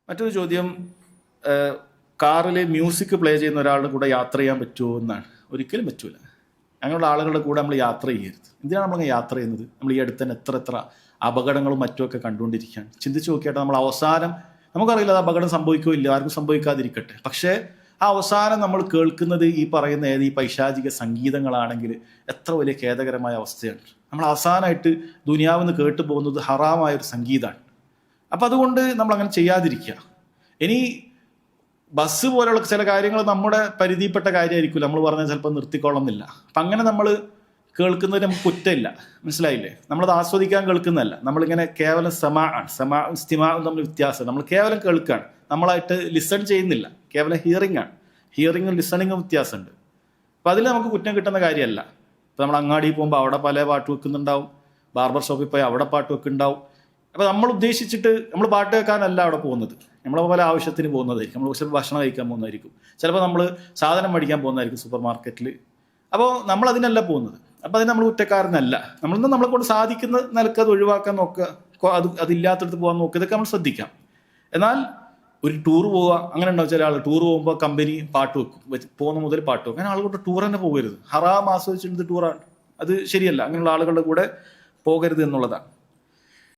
മറ്റൊരു ചോദ്യം, കാറിൽ മ്യൂസിക് പ്ലേ ചെയ്യുന്ന ഒരാളുടെ കൂടെ യാത്ര ചെയ്യാൻ പറ്റുമോ എന്നാണ്. ഒരിക്കലും പറ്റൂല. അങ്ങനെയുള്ള ആളുകളുടെ കൂടെ നമ്മൾ യാത്ര ചെയ്യരുത്. എന്തിനാണ് നമ്മളിങ്ങനെ യാത്ര ചെയ്യുന്നത്? നമ്മൾ ഈ അടുത്ത് തന്നെ എത്ര അപകടങ്ങളും മറ്റുമൊക്കെ കണ്ടുകൊണ്ടിരിക്കുകയാണ്. ചിന്തിച്ച് നോക്കിയായിട്ട് നമ്മൾ അവസാനം, നമുക്കറിയില്ല അത് അപകടം സംഭവിക്കോ ഇല്ല, ആർക്കും സംഭവിക്കാതിരിക്കട്ടെ, പക്ഷേ ആ അവസാനം നമ്മൾ കേൾക്കുന്നത് ഈ പറയുന്ന ഈ പൈശാചിക സംഗീതങ്ങളാണെങ്കിൽ എത്ര വലിയ ഖേദകരമായ അവസ്ഥയാണ്. നമ്മൾ അവസാനമായിട്ട് ദുനിയാവെന്ന് കേട്ടു പോകുന്നത് ഹറാമായൊരു സംഗീതമാണ്. അപ്പം അതുകൊണ്ട് നമ്മൾ അങ്ങനെ ചെയ്യാതിരിക്കുക. ഇനി ബസ് പോലെയുള്ള ചില കാര്യങ്ങൾ നമ്മുടെ പരിധിപ്പെട്ട കാര്യമായിരിക്കില്ല, നമ്മൾ പറഞ്ഞാൽ ചിലപ്പോൾ നിർത്തിക്കൊള്ളുന്നില്ല. അപ്പം അങ്ങനെ നമ്മൾ കേൾക്കുന്നതിന് നമുക്ക് കുറ്റമില്ല, മനസ്സിലായില്ലേ? നമ്മളത് ആസ്വദിക്കാൻ കേൾക്കുന്നതല്ല, നമ്മളിങ്ങനെ കേവലം ഇസ്തിമാഉം തമ്മിൽ വ്യത്യാസം. നമ്മൾ കേവലം കേൾക്കുകയാണ്, നമ്മളായിട്ട് ലിസൺ ചെയ്യുന്നില്ല, കേവലം ഹിയറിംഗ് ആണ്. ഹിയറിങ്ങും ലിസണിങ്ങും വ്യത്യാസമുണ്ട്. അപ്പം അതിൽ നമുക്ക് കുറ്റം കിട്ടുന്ന കാര്യമല്ല. ഇപ്പം നമ്മൾ അങ്ങാടി പോകുമ്പോൾ അവിടെ പല പാട്ട് വെക്കുന്നുണ്ടാവും, ബാർബർ ഷോപ്പിൽ പോയി അവിടെ പാട്ട് വെക്കുന്നുണ്ടാവും. അപ്പോൾ നമ്മൾ ഉദ്ദേശിച്ചിട്ട് നമ്മൾ പാട്ട് കേൾക്കാനല്ല അവിടെ പോകുന്നത്, നമ്മളെ പല ആവശ്യത്തിന് പോകുന്നതായിരിക്കും. നമ്മൾ ചിലപ്പോൾ ഭക്ഷണം കഴിക്കാൻ പോകുന്നതായിരിക്കും, ചിലപ്പോൾ നമ്മൾ സാധനം മേടിക്കാൻ പോകുന്നതായിരിക്കും സൂപ്പർ മാർക്കറ്റിൽ. അപ്പോൾ നമ്മൾ അതിനല്ല പോകുന്നത്. അപ്പോൾ അതിന് നമ്മൾ കുറ്റക്കാരനല്ല. നമ്മളിന്ന് നമ്മളെ കൊണ്ട് സാധിക്കുന്ന നിലക്ക് അത് ഒഴിവാക്കാൻ നോക്കുക, അതില്ലാത്തടത്ത് പോകാൻ നോക്കുക, ഇതൊക്കെ നമ്മൾ ശ്രദ്ധിക്കാം. എന്നാൽ ഒരു ടൂർ പോവുക, അങ്ങനെ ഉണ്ടാവും. ചില ആൾ ടൂർ പോകുമ്പോൾ കമ്പനി പാട്ട് വെക്കും, പോകുന്ന മുതൽ പാട്ട് വെക്കും. അങ്ങനെ ആളുകളുടെ ടൂർ തന്നെ പോകരുത്. ഹറാം ആസ്വദിച്ചിട്ട് ടൂറാണ്, അത് ശരിയല്ല. അങ്ങനെയുള്ള ആളുകളുടെ കൂടെ പോകരുത് എന്നുള്ളതാണ്.